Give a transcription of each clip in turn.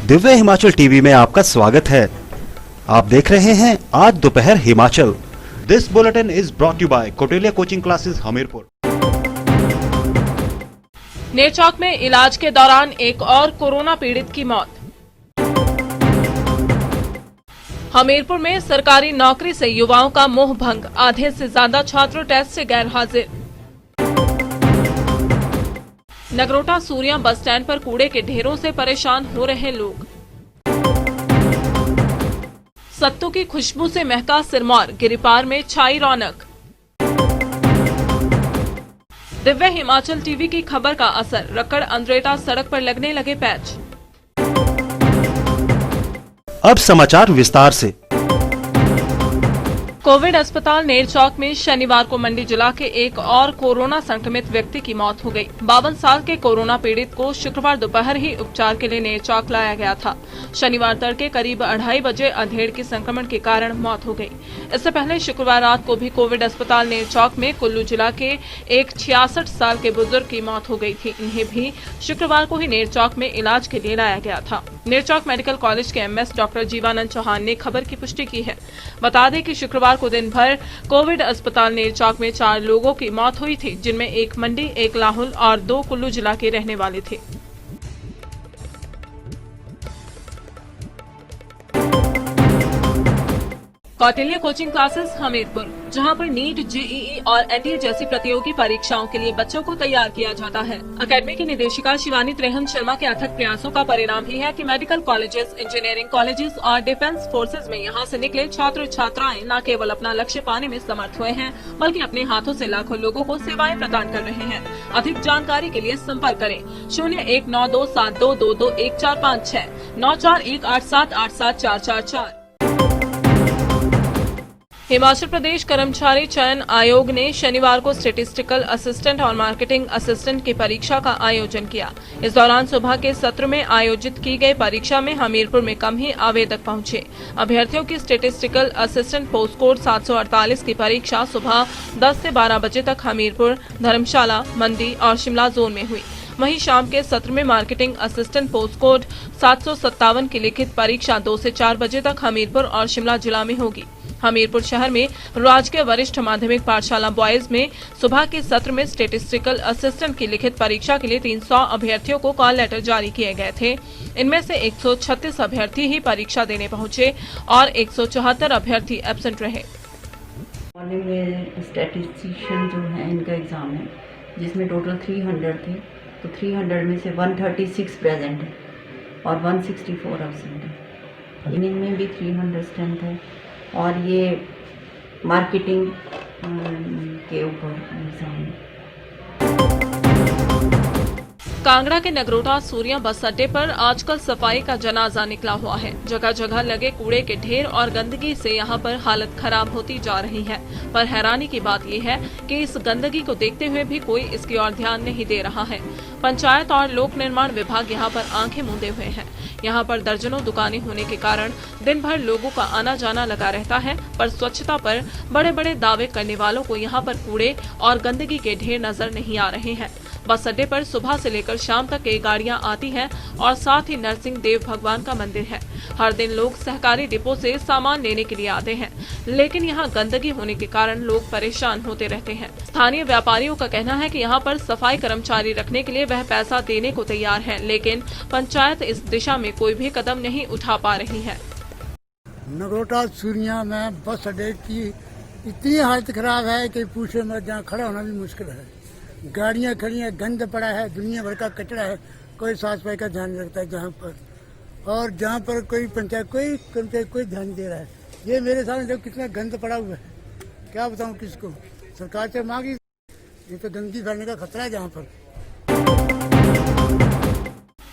Divya Himachal TV में आपका स्वागत है। आप देख रहे हैं आज दोपहर Himachal. This bulletin is brought you by Kotelia coaching classes Hamirpur. Nerchowk में इलाज के दौरान एक और कोरोना पीड़ित की मौत। हमीरपुर में सरकारी नौकरी से युवाओं का मोह भंग, आधे से ज्यादा छात्र टेस्ट से गैर हाजिर। नगरोटा सूरिया बस स्टैंड पर कूड़े के ढेरों से परेशान हो रहे लोग। सत्तू की खुशबू से महका सिरमौर, गिरिपार में छाई रौनक। दिव्य हिमाचल टीवी की खबर का असर, रक्कड़ अंद्रेटा सड़क पर लगने लगे पैच। अब समाचार विस्तार से। कोविड अस्पताल नेरचौक में शनिवार को मंडी जिला के एक और कोरोना संक्रमित व्यक्ति की मौत हो गई। 52 साल के कोरोना पीड़ित को शुक्रवार दोपहर ही उपचार के लिए नेरचौक लाया गया था। शनिवार तड़के करीब 2:30 बजे अधेड़ के संक्रमण के कारण मौत हो गई। इससे पहले शुक्रवार रात को भी कोविड अस्पताल नेरचौक में कुल्लू जिला के एक 66 साल के बुजुर्ग की मौत हो गई थी। इन्हें भी शुक्रवार को ही नेरचौक में इलाज के लिए लाया गया था। नेरचौक मेडिकल कॉलेज के एमएस डॉक्टर जीवानंद चौहान ने खबर की पुष्टि की है। बता दें कि शुक्रवार को दिन भर कोविड अस्पताल नेरचौक में 4 लोगों की मौत हुई थी, जिनमें एक मंडी, एक लाहुल और 2 कुल्लू जिला के रहने वाले थे। कौटिल्य कोचिंग क्लासेस हमीरपुर, जहां पर नीट, जेईई और एनडीए जैसी प्रतियोगी परीक्षाओं के लिए बच्चों को तैयार किया जाता है। अकेडमी की निदेशिका शिवानी त्रेहन शर्मा के अथक प्रयासों का परिणाम ही है कि मेडिकल कॉलेजेस, इंजीनियरिंग कॉलेजेस और डिफेंस फोर्सेज में यहां से निकले छात्र छात्राएं न केवल अपना लक्ष्य पाने में समर्थ हुए हैं, बल्कि अपने हाथों से लाखों लोगों को सेवाएं प्रदान कर रहे हैं। अधिक जानकारी के लिए संपर्क करें 0192722145 9418787444। हिमाचल प्रदेश कर्मचारी चयन आयोग ने शनिवार को स्टेटिस्टिकल असिस्टेंट और मार्केटिंग असिस्टेंट की परीक्षा का आयोजन किया। इस दौरान सुबह के सत्र में आयोजित की गई परीक्षा में हमीरपुर में कम ही आवेदक पहुंचे। अभ्यर्थियों की स्टेटिस्टिकल असिस्टेंट पोस्ट कोड 748 की परीक्षा सुबह 10 से 12 बजे तक हमीरपुर, धर्मशाला, मंडी और शिमला जोन में हुई। वहीं शाम के सत्र में मार्केटिंग असिस्टेंट पोस्ट कोड 757 की लिखित परीक्षा 2 से 4 बजे तक हमीरपुर और शिमला जिला में होगी। हमीरपुर शहर में राजकीय वरिष्ठ माध्यमिक पाठशाला बॉयज में सुबह के सत्र में स्टेटिस्टिकल असिस्टेंट की लिखित परीक्षा के लिए 300 अभ्यर्थियों को कॉल लेटर जारी किए गए थे। इनमें से 136 अभ्यर्थी ही परीक्षा देने पहुंचे और 174 अभ्यर्थी एब्सेंट रहे। मॉर्निंग में स्टैटिस्टिशियन जो है इनका एग्ज़ाम है, जिसमें टोटल 300 थे, तो 300 में से 136 प्रेजेंट है और 164 एब्सेंट है। इनमें भी 300 स्ट्रेंथ है और ये मार्केटिंग के ऊपर एग्जाम है। कांगड़ा के नगरोटा सूरिया बस अड्डे पर आजकल सफाई का जनाजा निकला हुआ है। जगह जगह लगे कूड़े के ढेर और गंदगी से यहां पर हालत खराब होती जा रही है। पर हैरानी की बात यह है कि इस गंदगी को देखते हुए भी कोई इसकी ओर ध्यान नहीं दे रहा है। पंचायत और लोक निर्माण विभाग यहां पर आंखें मूंदे हुए हैं। यहां पर दर्जनों दुकानें होने के कारण दिन भर लोगों का आना जाना लगा रहता है, पर स्वच्छता पर बड़े बड़े दावे करने वालों को यहां पर कूड़े और गंदगी के ढेर नजर नहीं आ रहे हैं। बस अड्डे पर सुबह से लेकर शाम तक कई गाड़ियां आती हैं और साथ ही नरसिंह देव भगवान का मंदिर है। हर दिन लोग सहकारी डिपो से सामान लेने के लिए आते हैं, लेकिन यहां गंदगी होने के कारण लोग परेशान होते रहते हैं। स्थानीय व्यापारियों का कहना है कि यहां पर सफाई कर्मचारी रखने के लिए वह पैसा देने को तैयार है, लेकिन पंचायत इस दिशा में कोई भी कदम नहीं उठा पा रही है। नगरोटा सूरिया में बस अड्डे की इतनी हालत खराब है कि पूछे मत, जहाँ खड़ा होना भी मुश्किल है। गाड़ियाँ खड़ी हैं, गंद पड़ा है, दुनिया भर का कचरा है, कोई साफ सफाई का ध्यान रखता है जहाँ पर, और जहाँ पर कोई पंचायत कोई ध्यान नहीं दे रहा है। ये मेरे सामने देखो कितना गंद पड़ा हुआ है, क्या बताऊँ किसको। सरकार से मांगी, ये तो गंदगी फैलने का खतरा है जहाँ पर।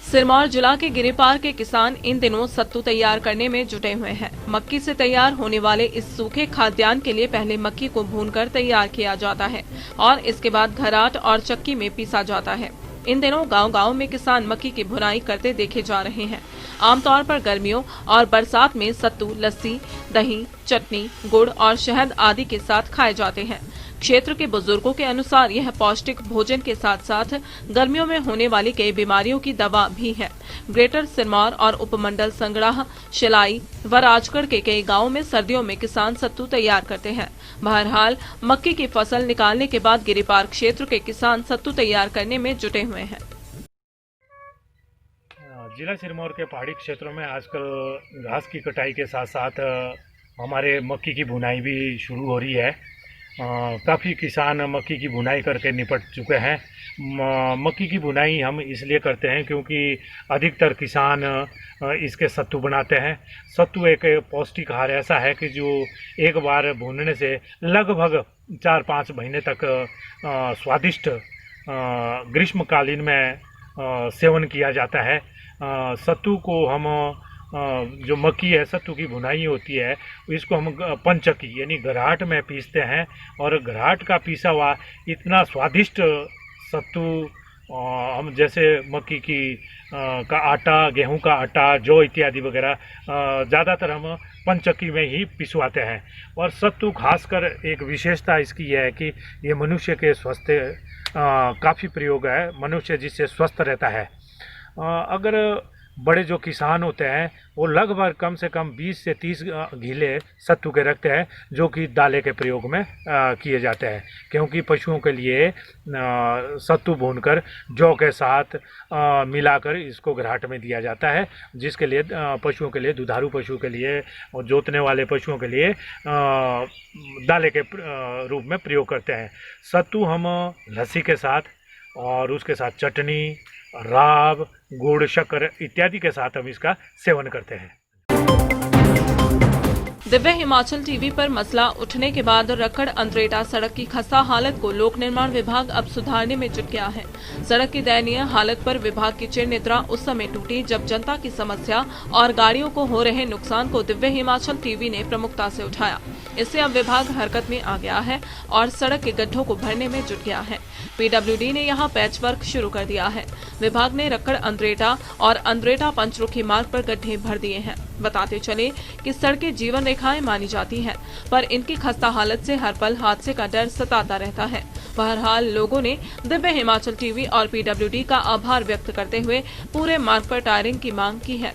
सिरमौर जिला के गिरिपार के किसान इन दिनों सत्तू तैयार करने में जुटे हुए हैं। मक्की से तैयार होने वाले इस सूखे खाद्यान्न के लिए पहले मक्की को भूनकर तैयार किया जाता है और इसके बाद घराट और चक्की में पीसा जाता है। इन दिनों गांव-गांव में किसान मक्की की भुनाई करते देखे जा रहे हैं। आमतौर पर गर्मियों और बरसात में सत्तू लस्सी, दही, चटनी, गुड़ और शहद आदि के साथ खाए जाते हैं। क्षेत्र के बुजुर्गों के अनुसार यह पौष्टिक भोजन के साथ साथ गर्मियों में होने वाली कई बीमारियों की दवा भी है। ग्रेटर सिरमौर और उपमंडल संगड़ाह, शिलाई व राजगढ़ के कई गांवों में सर्दियों में किसान सत्तू तैयार करते हैं। बहरहाल मक्की की फसल निकालने के बाद गिरिपार क्षेत्र के किसान सत्तू तैयार करने में जुटे हुए हैं। जिला सिरमौर के पहाड़ी क्षेत्रों में आजकल घास की कटाई के साथ साथ हमारे मक्की की बुनाई भी शुरू हो रही है। काफ़ी किसान मक्की की बुनाई करके निपट चुके हैं। मक्की की बुनाई हम इसलिए करते हैं क्योंकि अधिकतर किसान इसके सत्तू बनाते हैं। सत्तू एक पौष्टिक आहार ऐसा है कि जो एक बार भूनने से लगभग 4-5 महीने तक स्वादिष्ट ग्रीष्मकालीन में सेवन किया जाता है। सत्तू को हम जो मक्की है, सत्तू की बुनाई होती है, इसको हम पंचक्की यानी घराट में पीसते हैं और घराट का पीसा हुआ इतना स्वादिष्ट सत्तू हम जैसे मक्की की का आटा, गेहूं का आटा, जौ इत्यादि वगैरह ज़्यादातर हम पंचक्की में ही पिसवाते हैं। और सत्तू खासकर एक विशेषता इसकी है कि ये मनुष्य के स्वास्थ्य काफ़ी प्रयोग है, मनुष्य जिससे स्वस्थ रहता है। अगर बड़े जो किसान होते हैं वो लगभग कम से कम 20 से 30 घीले सत्तू के रखते हैं जो कि दाले के प्रयोग में किए जाते हैं, क्योंकि पशुओं के लिए सत्तू भूनकर जौ के साथ मिलाकर इसको घराट में दिया जाता है, जिसके लिए पशुओं के लिए, दुधारू पशु के लिए और जोतने वाले पशुओं के लिए दाले के रूप में प्रयोग करते हैं। सत्तू हम लस्सी के साथ और उसके साथ चटनी, राब, गुड़, शक्कर इत्यादि के साथ हम इसका सेवन करते हैं। दिव्य हिमाचल टीवी पर मसला उठने के बाद रक्कड़ अंद्रेटा सड़क की खस्ता हालत को लोक निर्माण विभाग अब सुधारने में जुट गया है। सड़क की दयनीय हालत पर विभाग की चिर निद्रा उस समय टूटी जब जनता की समस्या और गाड़ियों को हो रहे नुकसान को दिव्य हिमाचल टीवी ने प्रमुखता से उठाया। इससे अब विभाग हरकत में आ गया है और सड़क के गड्ढों को भरने में जुट गया है। पीडब्ल्यूडी ने यहां पैच वर्क शुरू कर दिया है। विभाग ने रक्कड़ अंद्रेटा और अंद्रेटा पंचरुखी मार्ग पर गड्ढे भर दिए हैं। बताते चले कि सड़कें जीवन रेखाएं मानी जाती हैं, पर इनकी खस्ता हालत से हर पल हादसे का डर सताता रहता है। बहरहाल लोगों ने दिव्य हिमाचल टीवी और पीडब्ल्यूडी का आभार व्यक्त करते हुए पूरे मार्ग पर टायरिंग की मांग की है।